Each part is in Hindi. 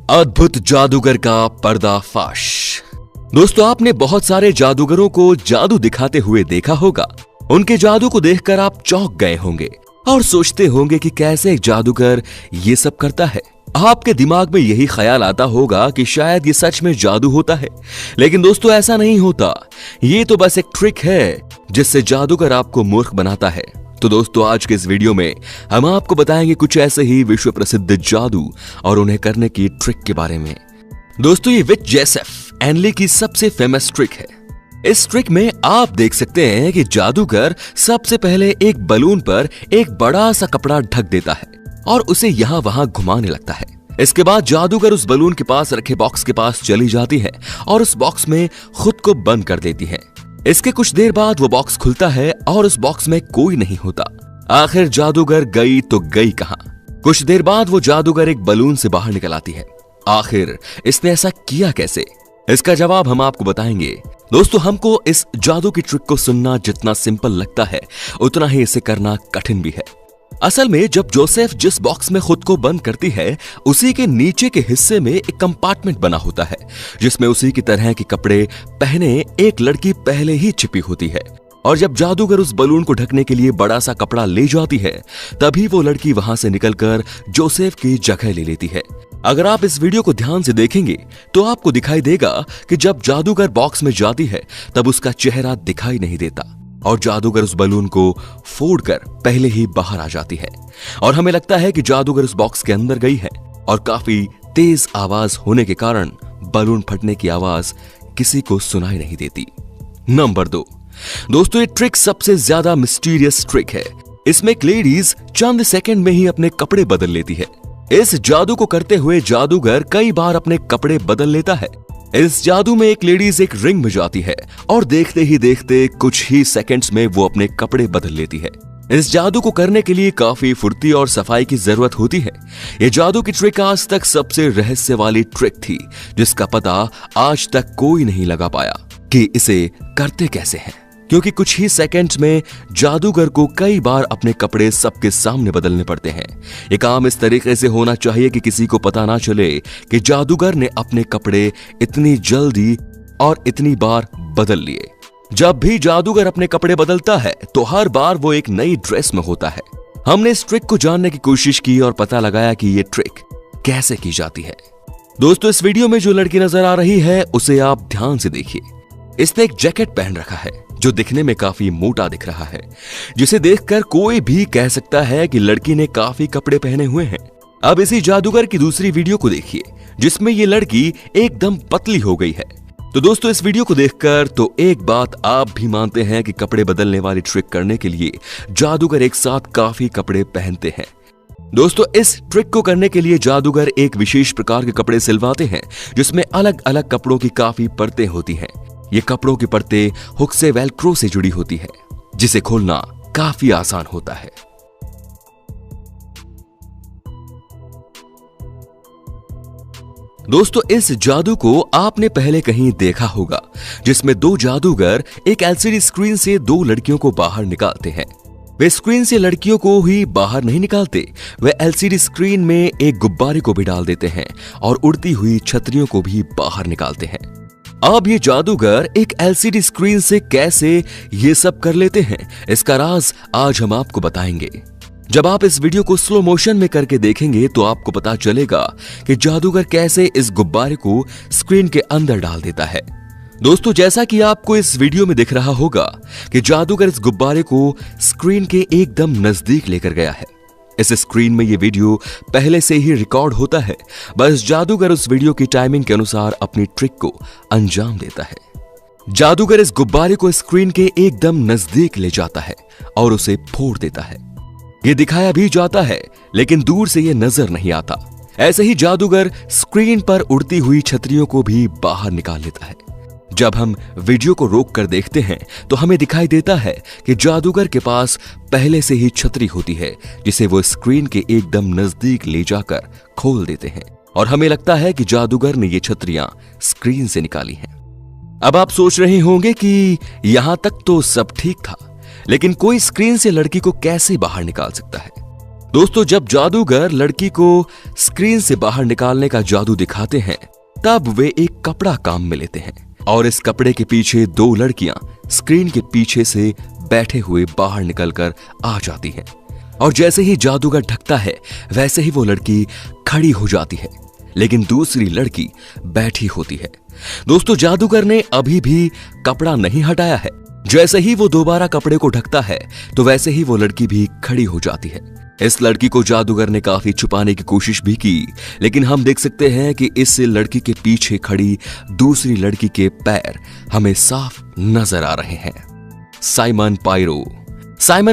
अद्भुत जादूगर का पर्दाफाश। दोस्तों, आपने बहुत सारे जादूगरों को जादू दिखाते हुए देखा होगा। उनके जादू को देखकर आप चौंक गए होंगे और सोचते होंगे कि कैसे एक जादूगर ये सब करता है। आपके दिमाग में यही ख्याल आता होगा कि शायद ये सच में जादू होता है, लेकिन दोस्तों ऐसा नहीं होता। ये तो बस एक ट्रिक है जिससे जादूगर आपको मूर्ख बनाता है। तो दोस्तों, आज के इस वीडियो में हम आपको बताएंगे कुछ ऐसे ही विश्व प्रसिद्ध जादू और उन्हें करने की ट्रिक के बारे में। दोस्तों, ये विच जेसेफ एनली की सबसे फेमस ट्रिक है। इस ट्रिक में आप देख सकते हैं कि जादूगर सबसे पहले एक बलून पर एक बड़ा सा कपड़ा ढक देता है और उसे यहां वहां घुमाने लगता है। इसके बाद जादूगर उस बलून के पास रखे बॉक्स के पास चली जाती है और उस बॉक्स में खुद को बंद कर देती है। इसके कुछ देर बाद वो बॉक्स खुलता है और उस बॉक्स में कोई नहीं होता। आखिर जादूगर गई तो गई कहां? कुछ देर बाद वो जादूगर एक बलून से बाहर निकल आती है। आखिर इसने ऐसा किया कैसे? इसका जवाब हम आपको बताएंगे। दोस्तों, हमको इस जादू की ट्रिक को सुनना जितना सिंपल लगता है, उतना ही इसे करना कठिन भी है। असल में जब जोसेफ जिस बॉक्स में खुद को बंद करती है, उसी के नीचे के हिस्से में एक कंपार्टमेंट बना होता है जिसमें उसी की तरह के कपड़े पहने एक लड़की पहले ही छिपी होती है। और जब जादूगर उस बलून को ढकने के लिए बड़ा सा कपड़ा ले जाती है, तभी वो लड़की वहां से निकलकर जोसेफ की जगह ले लेती है। अगर आप इस वीडियो को ध्यान से देखेंगे तो आपको दिखाई देगा कि जब जादूगर बॉक्स में जाती है तब उसका चेहरा दिखाई नहीं देता और जादूगर उस बलून को फोड़कर पहले ही बाहर आ जाती है। और हमें लगता है कि जादूगर उस बॉक्स के अंदर गई है और काफी तेज आवाज होने के कारण बलून फटने की आवाज किसी को सुनाई नहीं देती। नंबर 2, दोस्तों, ये ट्रिक सबसे ज्यादा मिस्टीरियस ट्रिक है। इसमें एक लेडीज चंद सेकंड में ही अपने कपड़े बदल लेती है। इस जादू को करते हुए जादूगर कई बार अपने कपड़े बदल लेता है। इस जादू में एक लेडीज एक रिंग में जाती है और देखते ही देखते कुछ ही सेकंड्स में वो अपने कपड़े बदल लेती है। इस जादू को करने के लिए काफी फुर्ती और सफाई की जरूरत होती है। ये जादू की ट्रिक आज तक सबसे रहस्य वाली ट्रिक थी, जिसका पता आज तक कोई नहीं लगा पाया कि इसे करते कैसे हैं, क्योंकि कुछ ही सेकंड्स में जादूगर को कई बार अपने कपड़े सबके सामने बदलने पड़ते हैं। ये काम इस तरीके से होना चाहिए कि किसी को पता ना चले कि जादूगर ने अपने कपड़े इतनी जल्दी और इतनी बार बदल लिए। जब भी जादूगर अपने कपड़े बदलता है तो हर बार वो एक नई ड्रेस में होता है। हमने इस ट्रिक को जानने की कोशिश की और पता लगाया कि ये ट्रिक कैसे की जाती है। दोस्तों, इस वीडियो में जो लड़की नजर आ रही है उसे आप ध्यान से देखिए। इसने एक जैकेट पहन रखा है जो दिखने में काफी मोटा दिख रहा है, जिसे देखकर कोई भी कह सकता है कि लड़की ने काफी कपड़े पहने हुए हैं। अब इसी जादूगर की दूसरी वीडियो को देखिए जिसमें ये लड़की एकदम पतली हो गई है। तो दोस्तों, इस वीडियो को देखकर तो एक बात आप भी मानते हैं कि कपड़े बदलने वाली ट्रिक करने के लिए जादूगर एक साथ काफी कपड़े पहनते हैं। दोस्तों, इस ट्रिक को करने के लिए जादूगर एक विशेष प्रकार के कपड़े सिलवाते हैं जिसमें अलग अलग कपड़ों की काफी परतें होती हैं। ये कपड़ों की परतें हुक से वेलक्रो से जुड़ी होती है, जिसे खोलना काफी आसान होता है। दोस्तों, इस जादू को आपने पहले कहीं देखा होगा, जिसमें दो जादूगर एक एलसीडी स्क्रीन से दो लड़कियों को बाहर निकालते हैं। वे स्क्रीन से लड़कियों को ही बाहर नहीं निकालते, वे एलसीडी स्क्रीन में एक गुब्बारे को भी डाल देते हैं और उड़ती हुई छतरियों को भी बाहर निकालते हैं। अब ये जादूगर एक एलसीडी स्क्रीन से कैसे ये सब कर लेते हैं, इसका राज आज हम आपको बताएंगे। जब आप इस वीडियो को स्लो मोशन में करके देखेंगे तो आपको पता चलेगा कि जादूगर कैसे इस गुब्बारे को स्क्रीन के अंदर डाल देता है। दोस्तों, जैसा कि आपको इस वीडियो में दिख रहा होगा कि जादूगर इस गुब्बारे को स्क्रीन के एकदम नजदीक लेकर गया है। इस स्क्रीन में ये वीडियो पहले से ही रिकॉर्ड होता है, बस जादूगर उस वीडियो की टाइमिंग के अनुसार अपनी ट्रिक को अंजाम देता है। जादूगर इस गुब्बारे को स्क्रीन के एकदम नजदीक ले जाता है और उसे फोड़ देता है। ये दिखाया भी जाता है, लेकिन दूर से ये नजर नहीं आता। ऐसे ही जादूगर स्क्रीन पर उड़ती हुई छतरियों को भी बाहर निकाल लेता है। जब हम वीडियो को रोक कर देखते हैं तो हमें दिखाई देता है कि जादूगर के पास पहले से ही छतरी होती है, जिसे वो स्क्रीन के एकदम नजदीक ले जाकर खोल देते हैं और हमें लगता है कि जादूगर ने ये छतरियां स्क्रीन से निकाली हैं। अब आप सोच रहे होंगे कि यहां तक तो सब ठीक था, लेकिन कोई स्क्रीन से लड़की को कैसे बाहर निकाल सकता है? दोस्तों, जब जादूगर लड़की को स्क्रीन से बाहर निकालने का जादू दिखाते हैं, तब वे एक कपड़ा काम में लेते हैं और इस कपड़े के पीछे दो लड़कियां स्क्रीन के पीछे से बैठे हुए बाहर निकलकर आ जाती हैं। और जैसे ही जादूगर ढकता है, वैसे ही वो लड़की खड़ी हो जाती है, लेकिन दूसरी लड़की बैठी होती है। दोस्तों, जादूगर ने अभी भी कपड़ा नहीं हटाया है। जैसे ही वो दोबारा कपड़े को ढकता है, तो वैसे ही वो लड़की भी खड़ी हो जाती है। इस लड़की को जादूगर ने काफी छुपाने की कोशिश भी की, लेकिन हम देख सकते हैं कि इस लड़की के पीछे खड़ी दूसरी लड़की के पैर हमें साफ नजर आ रहे हैं। साइमन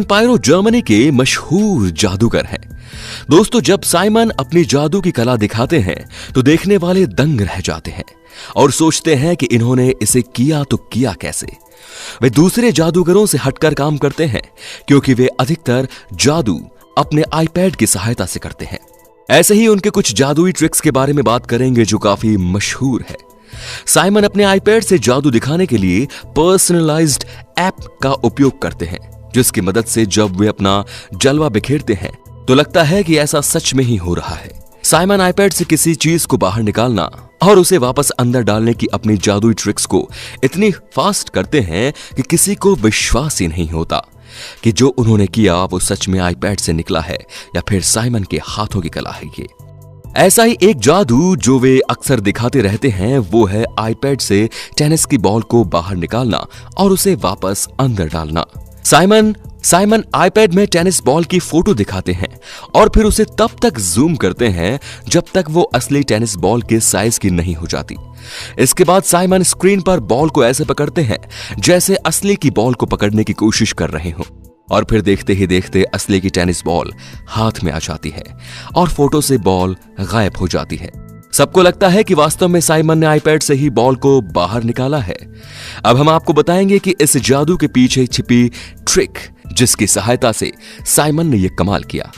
पायरो जर्मनी के मशहूर जादूगर हैं। दोस्तों, जब साइमन अपनी जादू की कला दिखाते हैं, तो देखने वाले दंग रह जाते हैं और सोचते हैं कि इन्होंने इसे किया तो किया कैसे। वे दूसरे जादूगरों से हटकर काम करते हैं, क्योंकि वे अधिकतर जादू अपने आईपैड की सहायता से करते हैं। ऐसे ही उनके कुछ जादुई ट्रिक्स के बारे में बात करेंगे जो काफी मशहूर है। साइमन अपने आईपैड से जादू दिखाने के लिए पर्सनलाइज्ड ऐप का उपयोग करते हैं, जिसकी मदद से जब वे अपना जलवा बिखेरते हैं, तो लगता है कि ऐसा सच में ही हो रहा है। साइमन आईपैड से किसी चीज को बाहर निकालना और उसे वापस अंदर डालने की अपनी जादुई ट्रिक्स को इतनी फास्ट करते हैं कि किसी को विश्वास ही नहीं होता कि जो उन्होंने किया वो सच में आईपैड से निकला है या फिर साइमन के हाथों की कला है ये। ऐसा ही एक जादू जो वे अक्सर दिखाते रहते हैं, वो है आईपैड से टेनिस की बॉल को बाहर निकालना और उसे वापस अंदर डालना। साइमन आईपैड में टेनिस बॉल की फोटो दिखाते हैं और फिर उसे तब तक जूम करते हैं जब तक वो असली टेनिस बॉल के साइज की नहीं हो जाती। इसके बाद साइमन स्क्रीन पर बॉल को ऐसे पकड़ते हैं जैसे असली की बॉल को पकड़ने की कोशिश कर रहे हो, और फिर देखते ही देखते असली की टेनिस बॉल हाथ में आ जाती है और फोटो से बॉल गायब हो जाती है। सबको लगता है कि वास्तव में साइमन ने आईपैड से ही बॉल को बाहर निकाला है। अब हम आपको बताएंगे कि इस जादू के पीछे छिपी ट्रिक, जिसकी सहायता से साइमन ने यह कमाल किया।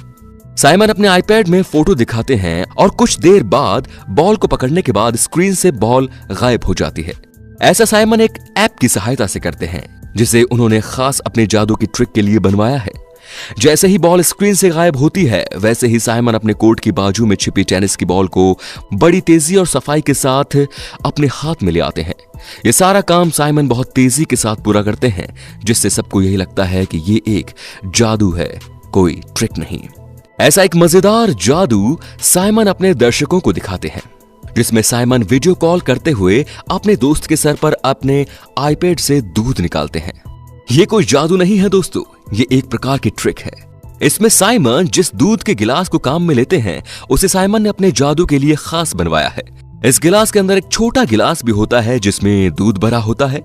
साइमन अपने आईपैड में फोटो दिखाते हैं और कुछ देर बाद बॉल को पकड़ने के बाद स्क्रीन से बॉल गायब हो जाती है। ऐसा साइमन एक ऐप की सहायता से करते हैं, जिसे उन्होंने खास अपने जादू की ट्रिक के लिए बनवाया है। जैसे ही बॉल स्क्रीन से गायब होती है, वैसे ही साइमन अपने कोर्ट की बाजू में छिपी टेनिस की बॉल को बड़ी तेजी और सफाई के साथ अपने हाथ में ले आते हैं। ये सारा काम साइमन बहुत तेजी के साथ पूरा करते हैं, जिससे सबको यही लगता है कि ये एक जादू है, कोई ट्रिक नहीं। ऐसा एक मजेदार जादू साइमन अपने दर्शकों को दिखाते हैं, जिसमें साइमन वीडियो कॉल करते हुए अपने दोस्त के सर पर अपने आईपैड से दूध निकालते हैं। ये कोई जादू नहीं है दोस्तों, ये एक प्रकार की ट्रिक है। इसमें साइमन जिस दूध के गिलास को काम में लेते हैं, उसे साइमन ने अपने जादू के लिए खास बनवाया है। इस गिलास के अंदर एक छोटा गिलास भी होता है जिसमें दूध भरा होता है।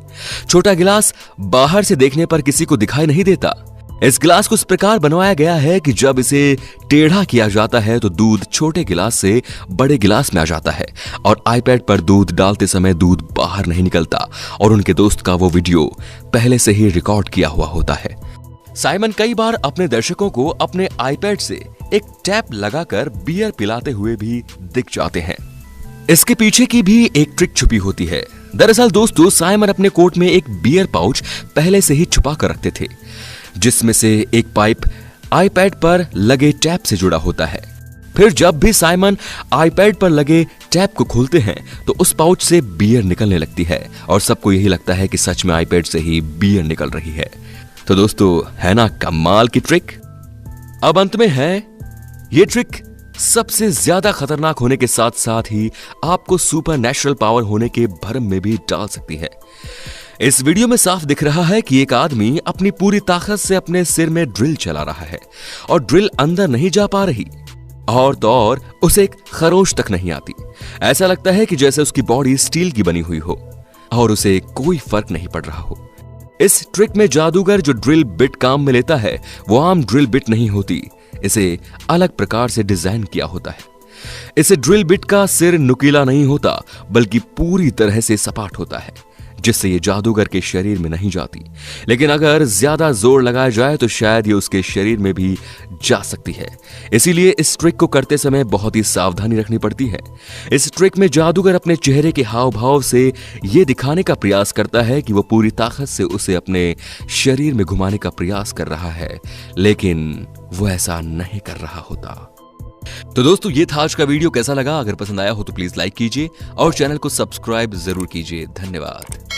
छोटा गिलास बाहर से देखने पर किसी को दिखाई नहीं देता। इस गिलास को इस प्रकार बनवाया गया है कि जब इसे टेढ़ा किया जाता है तो दूध छोटे गिलास से बड़े गिलास में आ जाता है और आईपैड पर दूध डालते समय दूध बाहर नहीं निकलता और उनके दोस्त का वो वीडियो पहले से ही रिकॉर्ड किया हुआ होता है। साइमन कई बार अपने दर्शकों को अपने आईपैड से एक टैप लगाकर बियर पिलाते हुए भी दिख जाते हैं। इसके पीछे की भी एक ट्रिक छुपी होती है। दरअसल दोस्तों, साइमन अपने कोट में एक बियर पाउच पहले से ही छुपा कर रखते थे, जिसमें से एक पाइप आईपैड पर लगे टैप से जुड़ा होता है। फिर जब भी साइमन आईपैड पर लगे टैप को खोलते हैं तो उस पाउच से बियर निकलने लगती है और सबको यही लगता है कि सच में आईपैड से ही बियर निकल रही है। तो दोस्तों, है ना कमाल की ट्रिक। अब अंत में है, ये ट्रिक सबसे ज्यादा खतरनाक होने के साथ साथ ही आपको सुपर नेचुरल पावर होने के भ्रम में भी डाल सकती है। इस वीडियो में साफ दिख रहा है कि एक आदमी अपनी पूरी ताकत से अपने सिर में ड्रिल चला रहा है और ड्रिल अंदर नहीं जा पा रही, और तो और उसे एक खरोंच तक नहीं आती। ऐसा लगता है कि जैसे उसकी बॉडी स्टील की बनी हुई हो और उसे कोई फर्क नहीं पड़ रहा हो। इस ट्रिक में जादूगर जो ड्रिल बिट काम में लेता है वो आम ड्रिल बिट नहीं होती, इसे अलग प्रकार से डिजाइन किया होता है। इसे ड्रिल बिट का सिर नुकीला नहीं होता बल्कि पूरी तरह से सपाट होता है, जिससे ये जादूगर के शरीर में नहीं जाती, लेकिन अगर ज्यादा जोर लगाया जाए तो शायद ये उसके शरीर में भी जा सकती है। इसीलिए इस ट्रिक को करते समय बहुत ही सावधानी रखनी पड़ती है। इस ट्रिक में जादूगर अपने चेहरे के हाव भाव से ये दिखाने का प्रयास करता है कि वो पूरी ताकत से उसे अपने शरीर में घुमाने का प्रयास कर रहा है, लेकिन वो ऐसा नहीं कर रहा होता। तो दोस्तों, ये था आज का वीडियो। कैसा लगा? अगर पसंद आया हो तो प्लीज लाइक कीजिए और चैनल को सब्सक्राइब जरूर कीजिए। धन्यवाद।